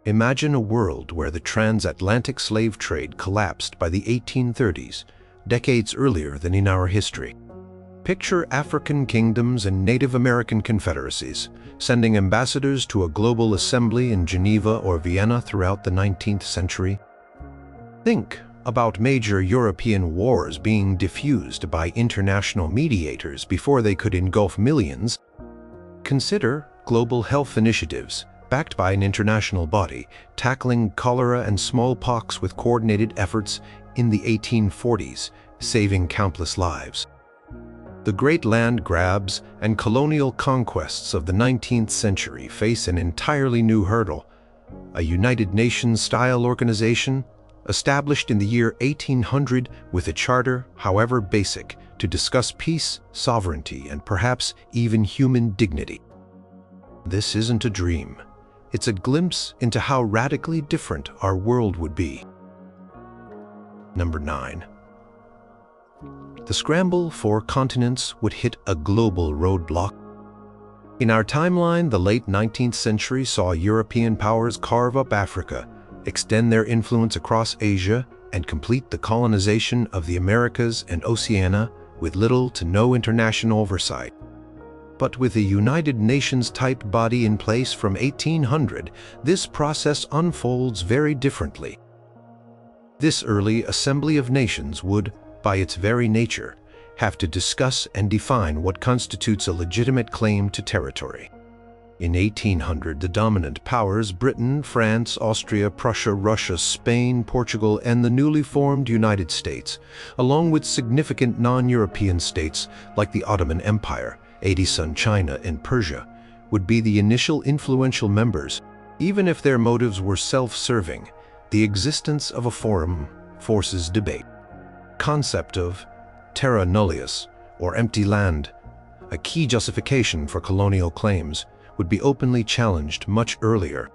Imagine a world where the transatlantic slave trade collapsed by the 1830s, decades earlier than in our history. Picture African kingdoms and Native American confederacies, sending ambassadors to a global assembly in Geneva or Vienna throughout the 19th century. Think about major European wars being diffused by international mediators before they could engulf millions. Consider global health initiatives, backed by an international body, tackling cholera and smallpox with coordinated efforts in the 1840s, saving countless lives. The great land grabs and colonial conquests of the 19th century face an entirely new hurdle. A United Nations-style organization, established in the year 1800 with a charter, however basic, to discuss peace, sovereignty, and perhaps even human dignity. This isn't a dream. It's a glimpse into how radically different our world would be. Number 9. The scramble for continents would hit a global roadblock. In our timeline, the late 19th century saw European powers carve up Africa, extend their influence across Asia, and complete the colonization of the Americas and Oceania with little to no international oversight. But with a United Nations-type body in place from 1800, this process unfolds very differently. This early Assembly of Nations would, by its very nature, have to discuss and define what constitutes a legitimate claim to territory. In 1800, the dominant powers, Britain, France, Austria, Prussia, Russia, Spain, Portugal, and the newly formed United States, along with significant non-European states like the Ottoman Empire, Adisan China, and Persia, would be the initial influential members. Even if their motives were self-serving, the existence of a forum forces debate. Concept of terra nullius, or empty land, a key justification for colonial claims, would be openly challenged much earlier.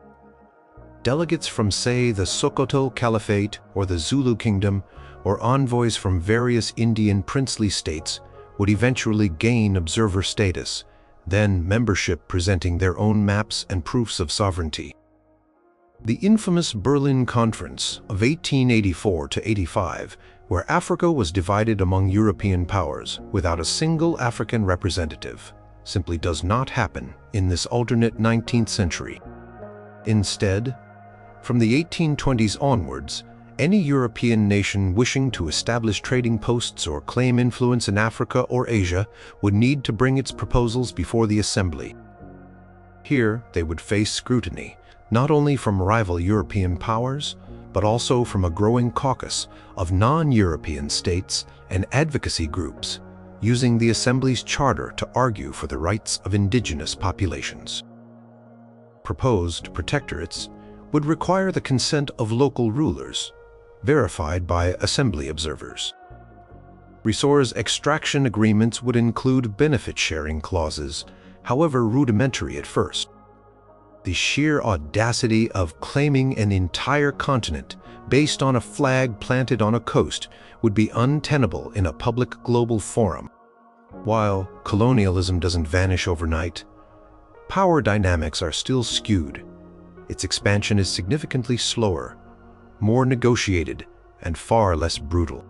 Delegates from, say, the Sokoto Caliphate or the Zulu Kingdom, or envoys from various Indian princely states, would eventually gain observer status, then membership presenting their own maps and proofs of sovereignty. The infamous Berlin Conference of 1884 to 85, where Africa was divided among European powers without a single African representative, simply does not happen in this alternate 19th century. Instead, from the 1820s onwards, any European nation wishing to establish trading posts or claim influence in Africa or Asia would need to bring its proposals before the Assembly. Here, they would face scrutiny, not only from rival European powers, but also from a growing caucus of non-European states and advocacy groups, using the Assembly's charter to argue for the rights of indigenous populations. Proposed protectorates would require the consent of local rulers, verified by Assembly observers. Resource extraction agreements would include benefit-sharing clauses, however rudimentary at first. The sheer audacity of claiming an entire continent based on a flag planted on a coast would be untenable in a public global forum. While colonialism doesn't vanish overnight, power dynamics are still skewed. Its expansion is significantly slower, more negotiated, and far less brutal.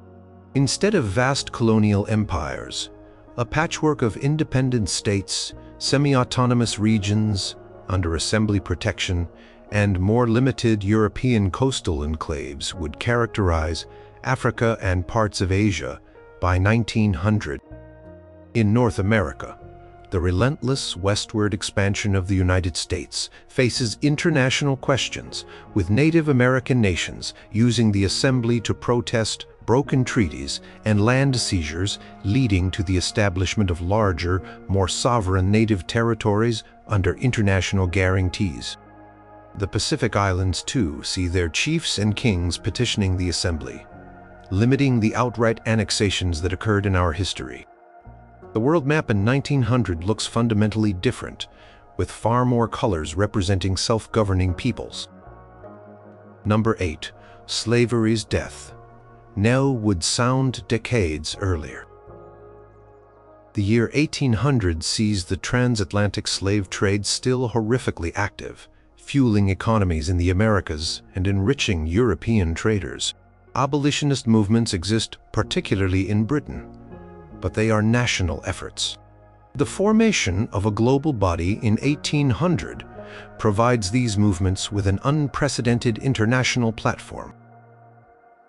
Instead of vast colonial empires, a patchwork of independent states, semi-autonomous regions under assembly protection, and more limited European coastal enclaves would characterize Africa and parts of Asia by 1900. In North America, the relentless westward expansion of the United States faces international questions, with Native American nations using the Assembly to protest broken treaties and land seizures, leading to the establishment of larger, more sovereign native territories under international guarantees. The Pacific Islands, too, see their chiefs and kings petitioning the Assembly, limiting the outright annexations that occurred in our history. The world map in 1900 looks fundamentally different, with far more colors representing self-governing peoples. Number 8. Slavery's death. Knell would sound decades earlier. The year 1800 sees the transatlantic slave trade still horrifically active, fueling economies in the Americas and enriching European traders. Abolitionist movements exist particularly in Britain, but they are national efforts. The formation of a global body in 1800 provides these movements with an unprecedented international platform.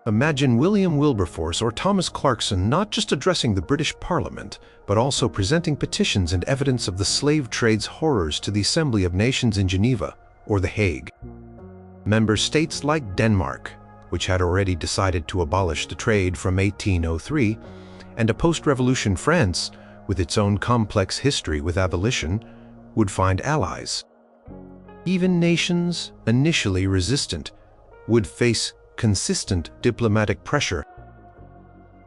Imagine William Wilberforce or Thomas Clarkson not just addressing the British Parliament, but also presenting petitions and evidence of the slave trade's horrors to the Assembly of Nations in Geneva or The Hague. Member states like Denmark, which had already decided to abolish the trade from 1803, and a post-revolution France, with its own complex history with abolition, would find allies. Even nations initially resistant would face consistent diplomatic pressure.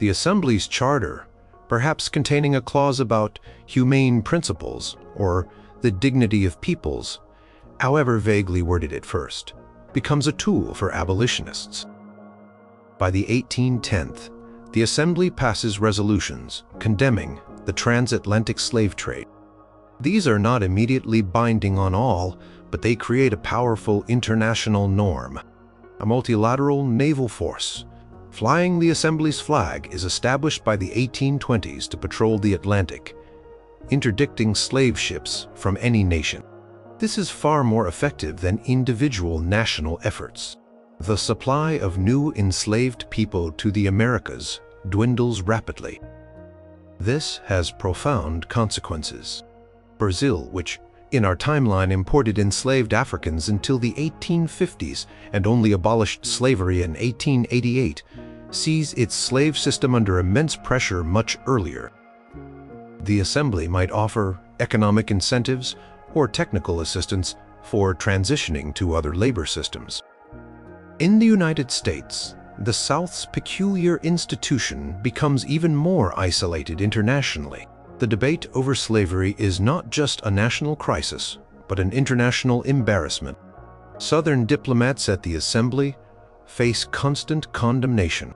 The Assembly's charter, perhaps containing a clause about humane principles or the dignity of peoples, however vaguely worded at first, becomes a tool for abolitionists. By the 1810s, the Assembly passes resolutions condemning the transatlantic slave trade. These are not immediately binding on all, but they create a powerful international norm. A multilateral naval force flying the Assembly's flag is established by the 1820s to patrol the Atlantic, interdicting slave ships from any nation. This is far more effective than individual national efforts. The supply of new enslaved people to the Americas dwindles rapidly. This has profound consequences. Brazil, which in our timeline imported enslaved Africans until the 1850s and only abolished slavery in 1888, sees its slave system under immense pressure much earlier. The Assembly might offer economic incentives or technical assistance for transitioning to other labor systems. In the United States, the South's peculiar institution becomes even more isolated internationally. The debate over slavery is not just a national crisis, but an international embarrassment. Southern diplomats at the Assembly face constant condemnation.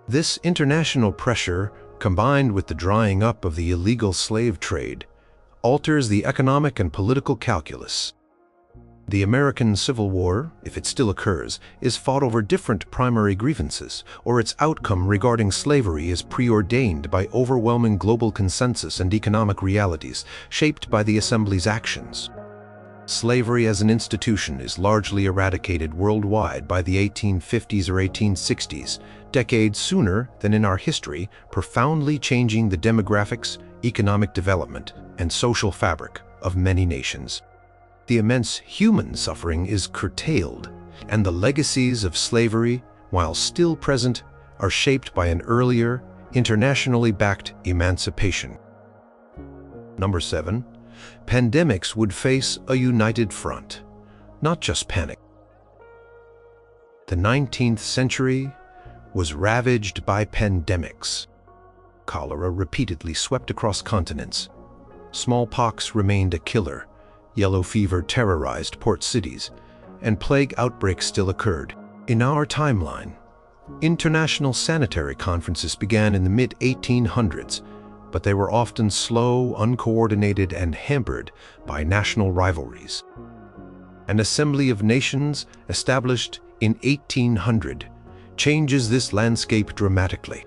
This international pressure, combined with the drying up of the illegal slave trade, alters the economic and political calculus. The American Civil War, if it still occurs, is fought over different primary grievances, or its outcome regarding slavery is preordained by overwhelming global consensus and economic realities shaped by the Assembly's actions. Slavery as an institution is largely eradicated worldwide by the 1850s or 1860s, decades sooner than in our history, profoundly changing the demographics, economic development, and social fabric of many nations. The immense human suffering is curtailed, and the legacies of slavery, while still present, are shaped by an earlier, internationally backed emancipation. Number 7. Pandemics would face a united front, not just panic. The 19th century was ravaged by pandemics. Cholera repeatedly swept across continents. Smallpox remained a killer. Yellow fever terrorized port cities, and plague outbreaks still occurred. In our timeline, international sanitary conferences began in the mid-1800s, but they were often slow, uncoordinated, and hampered by national rivalries. An Assembly of Nations, established in 1800, changes this landscape dramatically.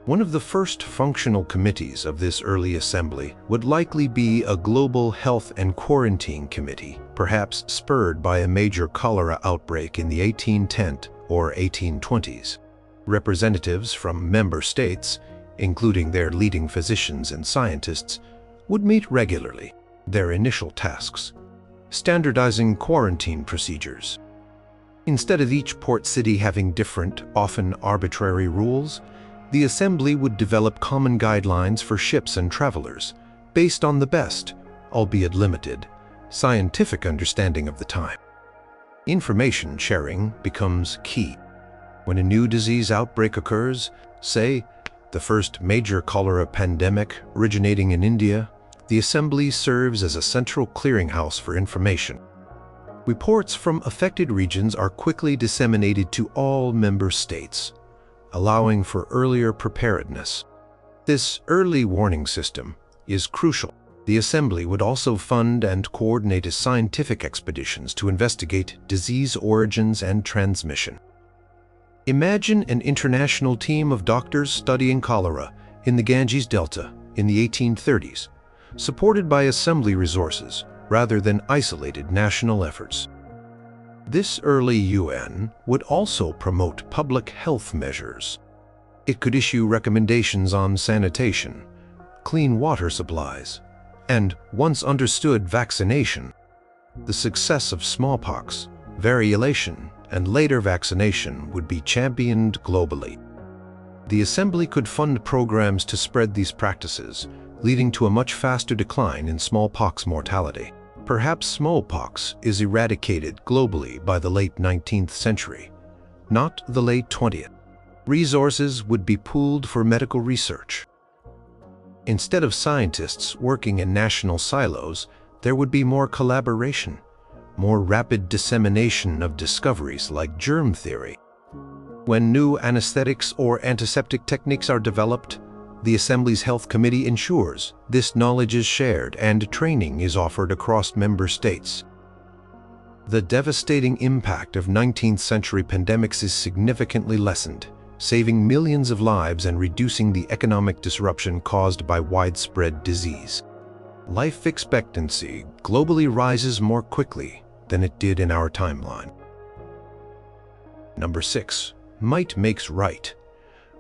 One of the first functional committees of this early assembly would likely be a Global Health and Quarantine Committee, perhaps spurred by a major cholera outbreak in the 1810s or 1820s. Representatives from member states, including their leading physicians and scientists, would meet regularly. Their initial tasks: standardizing quarantine procedures. Instead of each port city having different, often arbitrary rules, the Assembly would develop common guidelines for ships and travelers, based on the best, albeit limited, scientific understanding of the time. Information sharing becomes key. When a new disease outbreak occurs, say, the first major cholera pandemic originating in India, the Assembly serves as a central clearinghouse for information. Reports from affected regions are quickly disseminated to all member states, allowing for earlier preparedness. This early warning system is crucial. The Assembly would also fund and coordinate scientific expeditions to investigate disease origins and transmission. Imagine an international team of doctors studying cholera in the Ganges Delta in the 1830s, supported by Assembly resources rather than isolated national efforts. This early UN would also promote public health measures. It could issue recommendations on sanitation, clean water supplies, and, once understood, vaccination. The success of smallpox, variolation, and later vaccination would be championed globally. The Assembly could fund programs to spread these practices, leading to a much faster decline in smallpox mortality. Perhaps smallpox is eradicated globally by the late 19th century, not the late 20th. Resources would be pooled for medical research. Instead of scientists working in national silos, there would be more collaboration, more rapid dissemination of discoveries like germ theory. When new anesthetics or antiseptic techniques are developed, the Assembly's Health Committee ensures this knowledge is shared and training is offered across member states. The devastating impact of 19th century pandemics is significantly lessened, saving millions of lives and reducing the economic disruption caused by widespread disease. Life expectancy globally rises more quickly than it did in our timeline. Number 6. Might makes right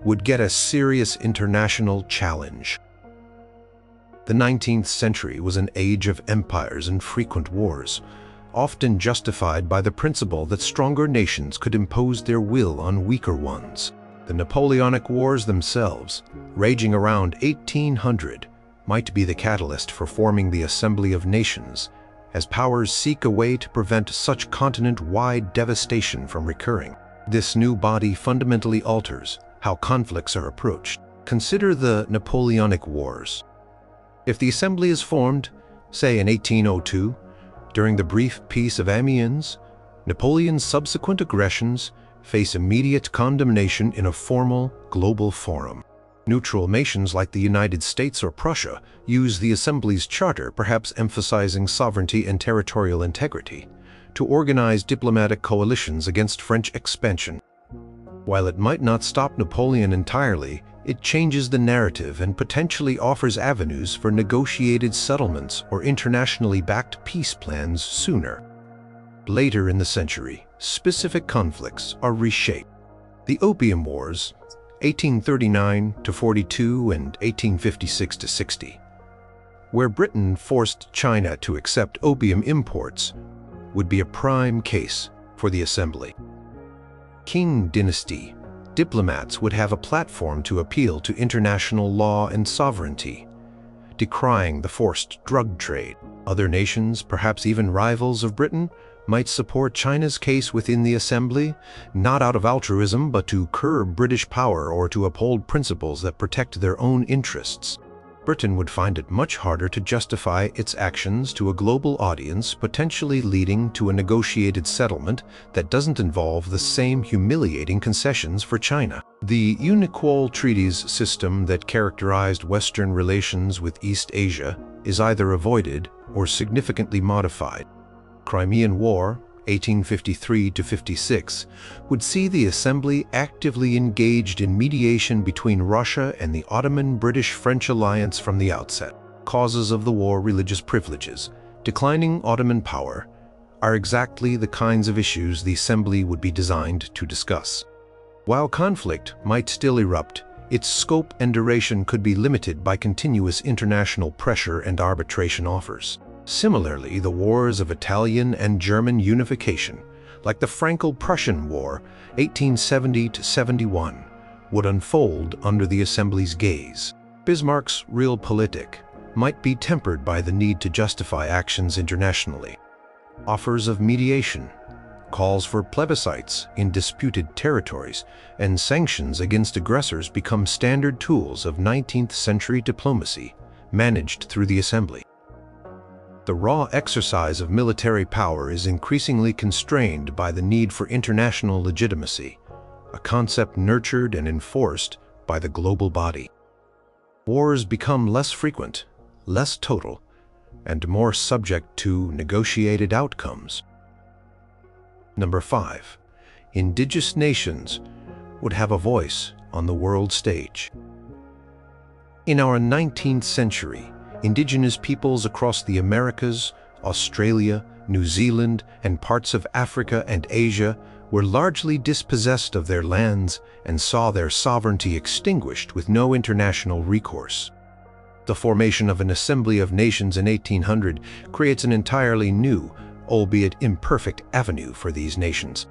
would get a serious international challenge. The 19th century was an age of empires and frequent wars, often justified by the principle that stronger nations could impose their will on weaker ones. The Napoleonic Wars themselves, raging around 1800, might be the catalyst for forming the Assembly of Nations, as powers seek a way to prevent such continent-wide devastation from recurring. This new body fundamentally alters how conflicts are approached. Consider the Napoleonic Wars. If the Assembly is formed, say in 1802, during the brief Peace of Amiens, Napoleon's subsequent aggressions face immediate condemnation in a formal global forum. Neutral nations like the United States or Prussia use the Assembly's charter, perhaps emphasizing sovereignty and territorial integrity, to organize diplomatic coalitions against French expansion. While it might not stop Napoleon entirely, it changes the narrative and potentially offers avenues for negotiated settlements or internationally backed peace plans sooner. Later in the century, specific conflicts are reshaped. The Opium Wars, 1839–42 and 1856–60, where Britain forced China to accept opium imports, would be a prime case for the Assembly. Qing dynasty, diplomats would have a platform to appeal to international law and sovereignty, decrying the forced drug trade. Other nations, perhaps even rivals of Britain, might support China's case within the Assembly, not out of altruism but to curb British power or to uphold principles that protect their own interests. Britain would find it much harder to justify its actions to a global audience, potentially leading to a negotiated settlement that doesn't involve the same humiliating concessions for China. The Unequal Treaties system that characterized Western relations with East Asia is either avoided or significantly modified. Crimean War, 1853–56, would see the Assembly actively engaged in mediation between Russia and the Ottoman British-French alliance from the outset. Causes of the war: religious privileges, declining Ottoman power, are exactly the kinds of issues the Assembly would be designed to discuss. While conflict might still erupt, its scope and duration could be limited by continuous international pressure and arbitration offers. Similarly, the wars of Italian and German unification, like the Franco-Prussian War, 1870–71, would unfold under the Assembly's gaze. Bismarck's Realpolitik might be tempered by the need to justify actions internationally. Offers of mediation, calls for plebiscites in disputed territories, and sanctions against aggressors become standard tools of 19th century diplomacy, managed through the Assembly. The raw exercise of military power is increasingly constrained by the need for international legitimacy, a concept nurtured and enforced by the global body. Wars become less frequent, less total, and more subject to negotiated outcomes. Number 5. Indigenous nations would have a voice on the world stage. In our 19th century, indigenous peoples across the Americas, Australia, New Zealand, and parts of Africa and Asia were largely dispossessed of their lands and saw their sovereignty extinguished with no international recourse. The formation of an Assembly of Nations in 1800 creates an entirely new, albeit imperfect, avenue for these nations.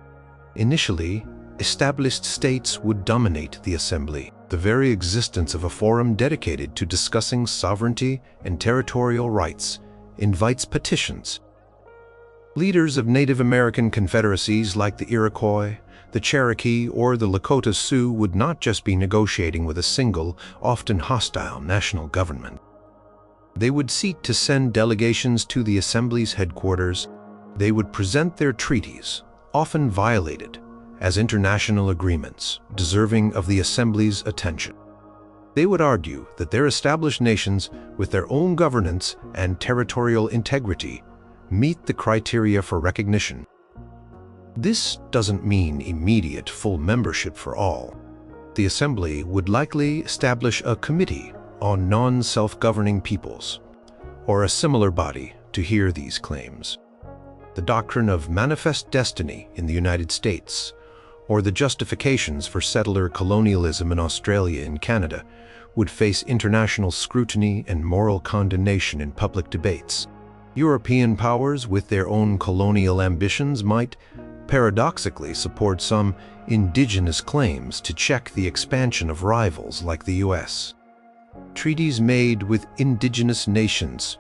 Initially, established states would dominate the Assembly. The very existence of a forum dedicated to discussing sovereignty and territorial rights invites petitions. Leaders of Native American confederacies like the Iroquois, the Cherokee, or the Lakota Sioux would not just be negotiating with a single, often hostile national government. They would seek to send delegations to the Assembly's headquarters. They would present their treaties, often violated, as international agreements deserving of the Assembly's attention. They would argue that their established nations, with their own governance and territorial integrity, meet the criteria for recognition. This doesn't mean immediate full membership for all. The Assembly would likely establish a committee on non-self-governing peoples, or a similar body to hear these claims. The doctrine of manifest destiny in the United States, or the justifications for settler colonialism in Australia and Canada, would face international scrutiny and moral condemnation in public debates. European powers with their own colonial ambitions might paradoxically support some indigenous claims to check the expansion of rivals like the US. Treaties made with indigenous nations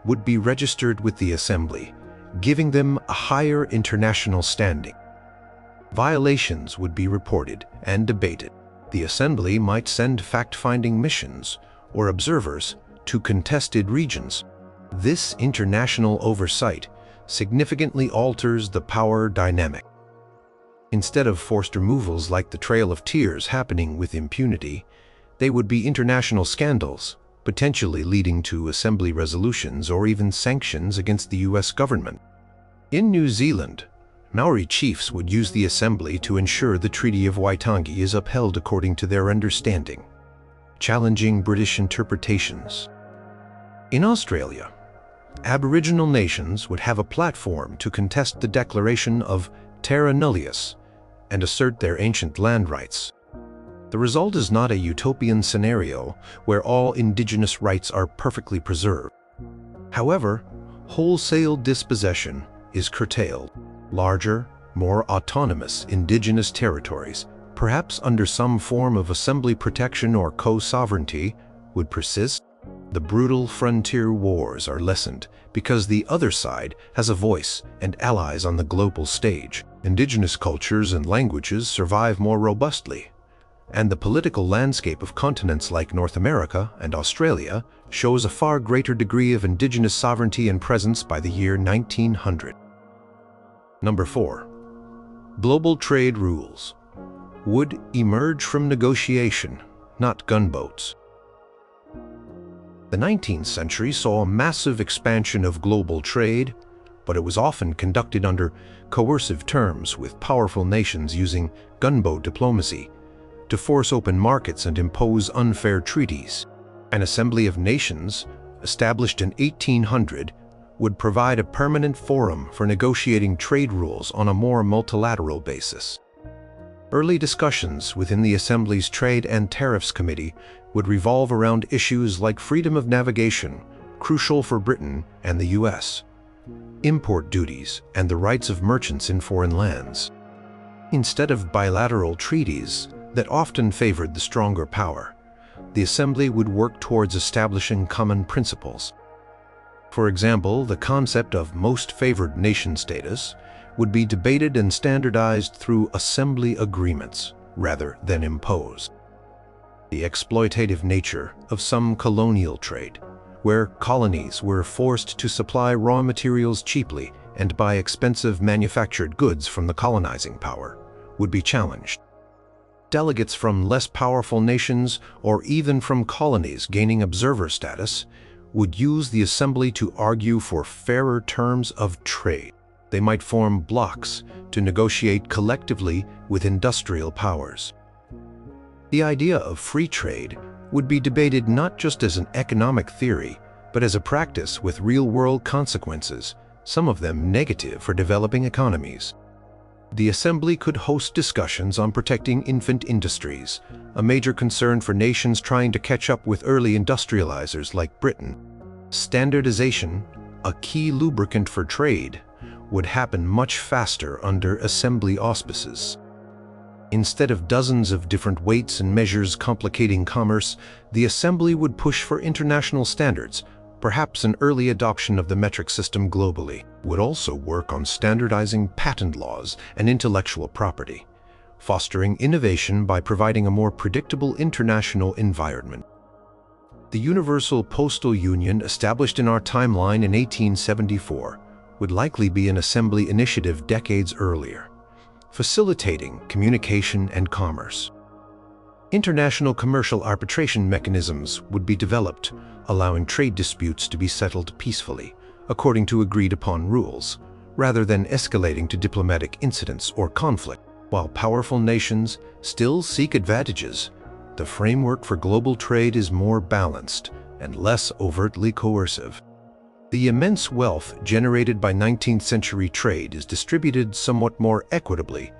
would be registered with the Assembly, giving them a higher international standing. Violations would be reported and debated. The Assembly might send fact-finding missions or observers to contested regions. This international oversight significantly alters the power dynamic. Instead of forced removals like the Trail of Tears happening with impunity, they would be international scandals, potentially leading to Assembly resolutions or even sanctions against the US government. In New Zealand, Maori chiefs would use the Assembly to ensure the Treaty of Waitangi is upheld according to their understanding, challenging British interpretations. In Australia, Aboriginal nations would have a platform to contest the declaration of terra nullius and assert their ancient land rights. The result is not a utopian scenario where all indigenous rights are perfectly preserved. However, wholesale dispossession is curtailed. Larger, more autonomous indigenous territories, perhaps under some form of assembly protection or co-sovereignty, would persist. The brutal frontier wars are lessened because the other side has a voice and allies on the global stage. Indigenous cultures and languages survive more robustly, and the political landscape of continents like North America and Australia shows a far greater degree of indigenous sovereignty and presence by the year 1900. Number 4. Global trade rules would emerge from negotiation, not gunboats. The 19th century saw a massive expansion of global trade, but it was often conducted under coercive terms, with powerful nations using gunboat diplomacy to force open markets and impose unfair treaties. An Assembly of Nations, established in 1800, would provide a permanent forum for negotiating trade rules on a more multilateral basis. Early discussions within the Assembly's Trade and Tariffs Committee would revolve around issues like freedom of navigation, crucial for Britain and the US, import duties, and the rights of merchants in foreign lands. Instead of bilateral treaties that often favored the stronger power, the Assembly would work towards establishing common principles. For example, the concept of most favored nation status would be debated and standardized through Assembly agreements rather than imposed. The exploitative nature of some colonial trade, where colonies were forced to supply raw materials cheaply and buy expensive manufactured goods from the colonizing power, would be challenged. Delegates from less powerful nations or even from colonies gaining observer status would use the assembly to argue for fairer terms of trade. They might form blocs to negotiate collectively with industrial powers. The idea of free trade would be debated not just as an economic theory, but as a practice with real-world consequences, some of them negative for developing economies. The assembly could host discussions on protecting infant industries, a major concern for nations trying to catch up with early industrializers like Britain. Standardization, a key lubricant for trade, would happen much faster under assembly auspices. Instead of dozens of different weights and measures complicating commerce, the assembly would push for international standards. Perhaps an early adoption of the metric system globally would also work on standardizing patent laws and intellectual property, fostering innovation by providing a more predictable international environment. The Universal Postal Union, established in our timeline in 1874, would likely be an assembly initiative decades earlier, facilitating communication and commerce. International commercial arbitration mechanisms would be developed, allowing trade disputes to be settled peacefully, according to agreed-upon rules, rather than escalating to diplomatic incidents or conflict. While powerful nations still seek advantages, the framework for global trade is more balanced and less overtly coercive. The immense wealth generated by 19th-century trade is distributed somewhat more equitably,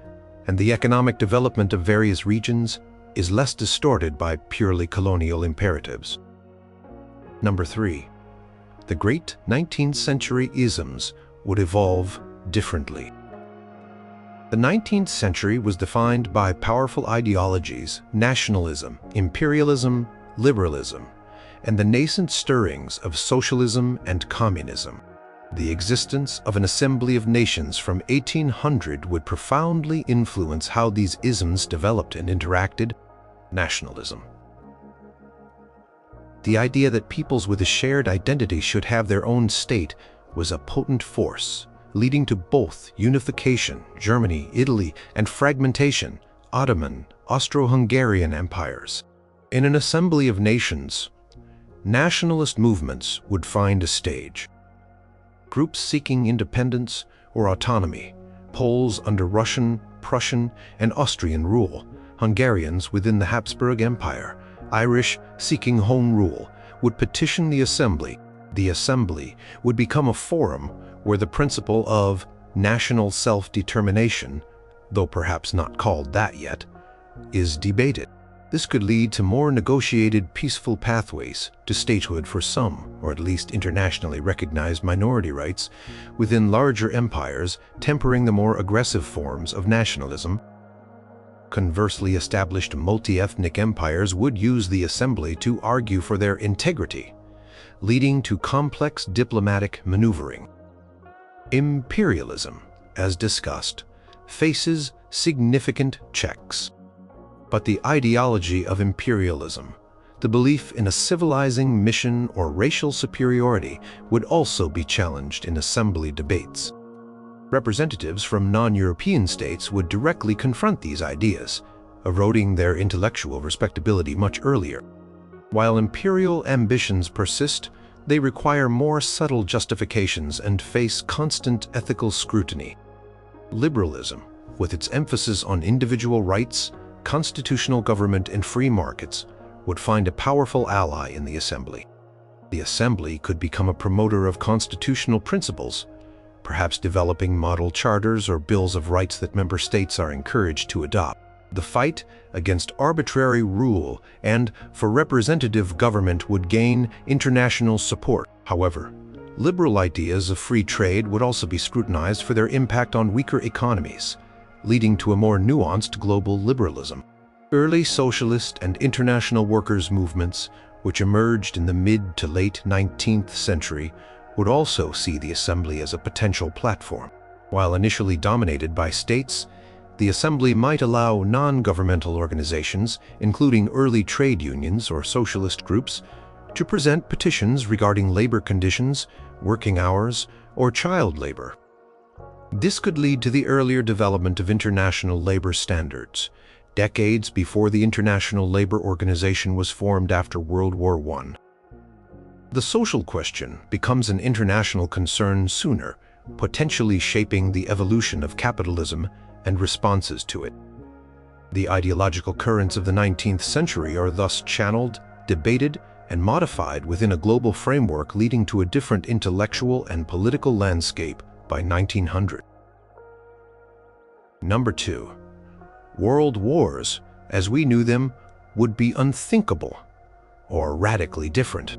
and the economic development of various regions is less distorted by purely colonial imperatives. Number 3. The great 19th-century isms would evolve differently. The 19th century was defined by powerful ideologies, nationalism, imperialism, liberalism, and the nascent stirrings of socialism and communism. The existence of an assembly of nations from 1800 would profoundly influence how these isms developed and interacted. Nationalism. The idea that peoples with a shared identity should have their own state was a potent force, leading to both unification, Germany, Italy, and fragmentation, Ottoman, Austro-Hungarian empires. In an assembly of nations, nationalist movements would find a stage. Groups seeking independence or autonomy, Poles under Russian, Prussian, and Austrian rule, Hungarians within the Habsburg Empire, Irish seeking home rule, would petition the assembly. The assembly would become a forum where the principle of national self-determination, though perhaps not called that yet, is debated. This could lead to more negotiated peaceful pathways to statehood for some, or at least internationally recognized minority rights, within larger empires, tempering the more aggressive forms of nationalism. Conversely, established multi-ethnic empires would use the assembly to argue for their integrity, leading to complex diplomatic maneuvering. Imperialism, as discussed, faces significant checks. But the ideology of imperialism, the belief in a civilizing mission or racial superiority, would also be challenged in assembly debates. Representatives from non-European states would directly confront these ideas, eroding their intellectual respectability much earlier. While imperial ambitions persist, they require more subtle justifications and face constant ethical scrutiny. Liberalism, with its emphasis on individual rights, constitutional government, and free markets, would find a powerful ally in the assembly. The assembly could become a promoter of constitutional principles, perhaps developing model charters or bills of rights that member states are encouraged to adopt. The fight against arbitrary rule and for representative government would gain international support. However, liberal ideas of free trade would also be scrutinized for their impact on weaker economies, leading to a more nuanced global liberalism. Early socialist and international workers' movements, which emerged in the mid to late 19th century, would also see the assembly as a potential platform. While initially dominated by states, the assembly might allow non-governmental organizations, including early trade unions or socialist groups, to present petitions regarding labor conditions, working hours, or child labor. This could lead to the earlier development of international labor standards, decades before the International Labor Organization was formed after World War I. The social question becomes an international concern sooner, potentially shaping the evolution of capitalism and responses to it. The ideological currents of the 19th century are thus channeled, debated, and modified within a global framework, leading to a different intellectual and political landscape by 1900. Number 2. World wars, as we knew them, would be unthinkable or radically different.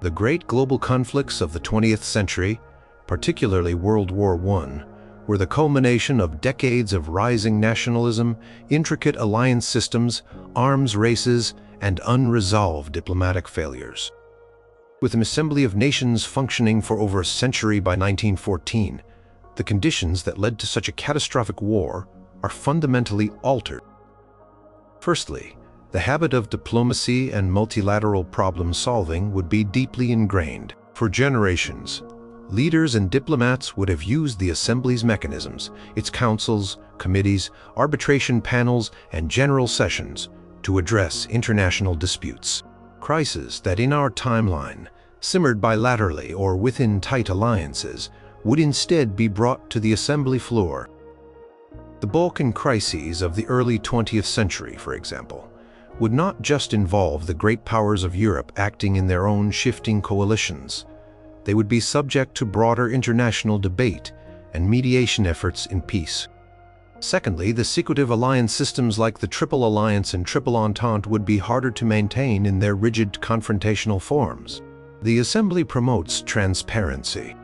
The great global conflicts of the 20th century, particularly World War I, were the culmination of decades of rising nationalism, intricate alliance systems, arms races, and unresolved diplomatic failures. With an assembly of nations functioning for over a century by 1914, the conditions that led to such a catastrophic war are fundamentally altered. Firstly, the habit of diplomacy and multilateral problem-solving would be deeply ingrained. For generations, leaders and diplomats would have used the Assembly's mechanisms, its councils, committees, arbitration panels, and general sessions to address international disputes. Crises that in our timeline simmered bilaterally or within tight alliances would instead be brought to the Assembly floor. The Balkan crises of the early 20th century, for example, would not just involve the great powers of Europe acting in their own shifting coalitions. They would be subject to broader international debate and mediation efforts in peace. Secondly, the secretive alliance systems like the Triple Alliance and Triple Entente would be harder to maintain in their rigid confrontational forms. The Assembly promotes transparency.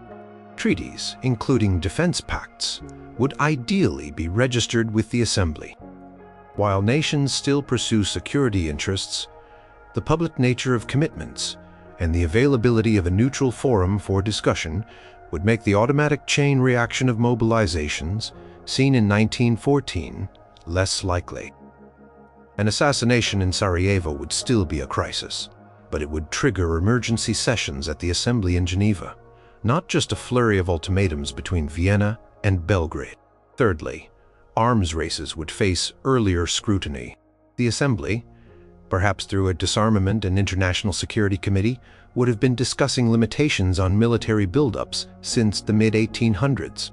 Treaties, including defense pacts, would ideally be registered with the Assembly. While nations still pursue security interests, the public nature of commitments and the availability of a neutral forum for discussion would make the automatic chain reaction of mobilizations seen in 1914 less likely. An assassination in Sarajevo would still be a crisis, but it would trigger emergency sessions at the Assembly in Geneva, not just a flurry of ultimatums between Vienna and Belgrade. Thirdly, arms races would face earlier scrutiny. The Assembly, perhaps through a disarmament and international security committee, would have been discussing limitations on military buildups since the mid-1800s.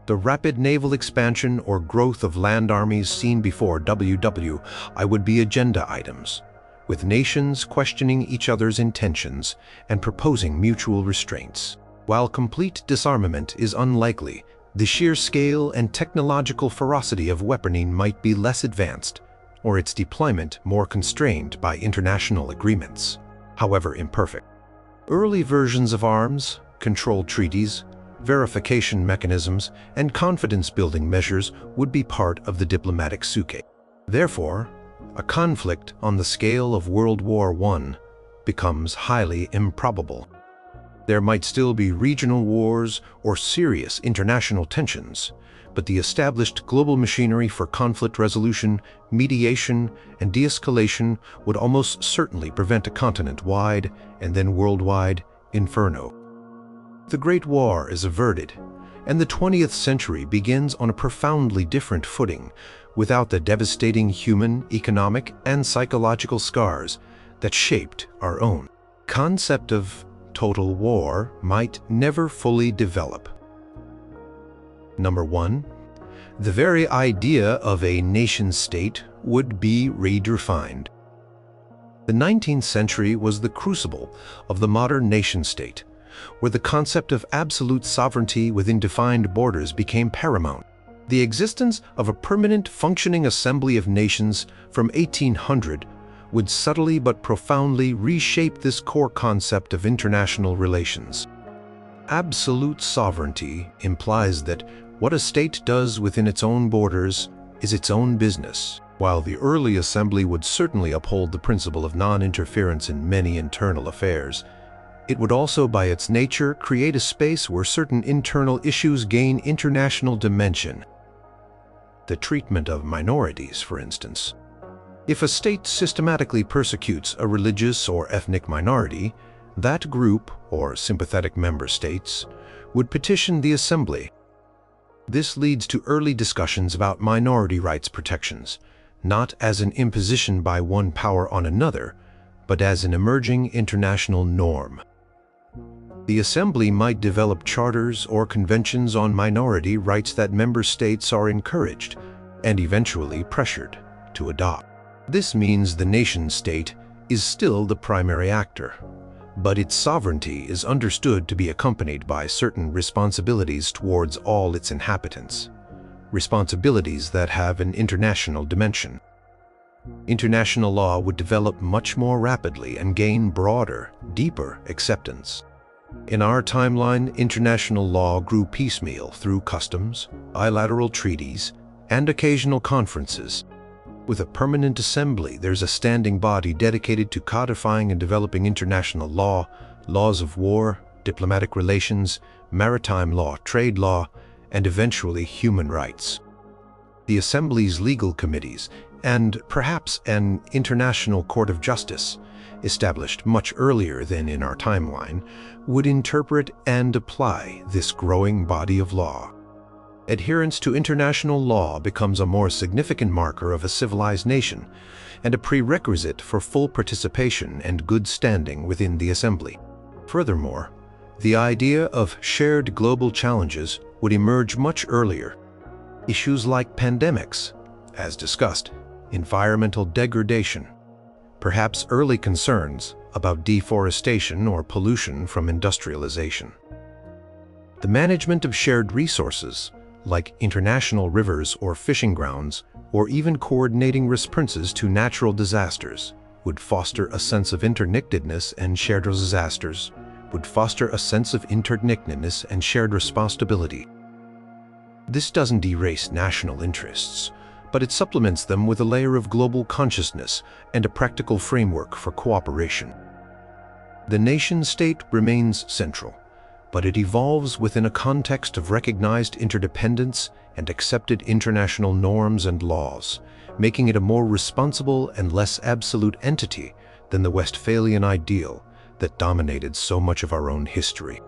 The rapid naval expansion or growth of land armies seen before WWI would be agenda items, with nations questioning each other's intentions and proposing mutual restraints. While complete disarmament is unlikely, the sheer scale and technological ferocity of weaponing might be less advanced, or its deployment more constrained by international agreements, however imperfect. Early versions of arms, control treaties, verification mechanisms, and confidence-building measures would be part of the diplomatic souquet. Therefore, a conflict on the scale of World War I becomes highly improbable. There might still be regional wars or serious international tensions, but the established global machinery for conflict resolution, mediation, and de-escalation would almost certainly prevent a continent-wide and then worldwide inferno. The Great War is averted, and the 20th century begins on a profoundly different footing, without the devastating human, economic, and psychological scars that shaped our own. Concept of total war might never fully develop. Number 1. The very idea of a nation-state would be redefined. The 19th century was the crucible of the modern nation-state, where the concept of absolute sovereignty within defined borders became paramount. The existence of a permanent functioning assembly of nations from 1800 would subtly but profoundly reshape this core concept of international relations. Absolute sovereignty implies that what a state does within its own borders is its own business. While the early assembly would certainly uphold the principle of non-interference in many internal affairs, it would also by its nature create a space where certain internal issues gain international dimension. The treatment of minorities, for instance. If a state systematically persecutes a religious or ethnic minority, that group, or sympathetic member states, would petition the Assembly. This leads to early discussions about minority rights protections, not as an imposition by one power on another, but as an emerging international norm. The Assembly might develop charters or conventions on minority rights that member states are encouraged and eventually pressured to adopt. This means the nation-state is still the primary actor, but its sovereignty is understood to be accompanied by certain responsibilities towards all its inhabitants, responsibilities that have an international dimension. International law would develop much more rapidly and gain broader, deeper acceptance. In our timeline, international law grew piecemeal through customs, bilateral treaties, and occasional conferences. With a permanent assembly, there's a standing body dedicated to codifying and developing international law, laws of war, diplomatic relations, maritime law, trade law, and eventually human rights. The Assembly's legal committees, and perhaps an International Court of Justice, established much earlier than in our timeline, would interpret and apply this growing body of law. Adherence to international law becomes a more significant marker of a civilized nation and a prerequisite for full participation and good standing within the Assembly. Furthermore, the idea of shared global challenges would emerge much earlier. Issues like pandemics, as discussed, environmental degradation, perhaps early concerns about deforestation or pollution from industrialization. The management of shared resources, like international rivers or fishing grounds, or even coordinating responses to natural disasters, would foster a sense of interconnectedness and shared responsibility. This doesn't erase national interests, but it supplements them with a layer of global consciousness and a practical framework for cooperation. The nation-state remains central, but it evolves within a context of recognized interdependence and accepted international norms and laws, making it a more responsible and less absolute entity than the Westphalian ideal that dominated so much of our own history.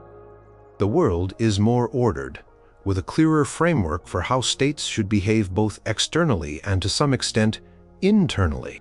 The world is more ordered, with a clearer framework for how states should behave both externally and to some extent internally.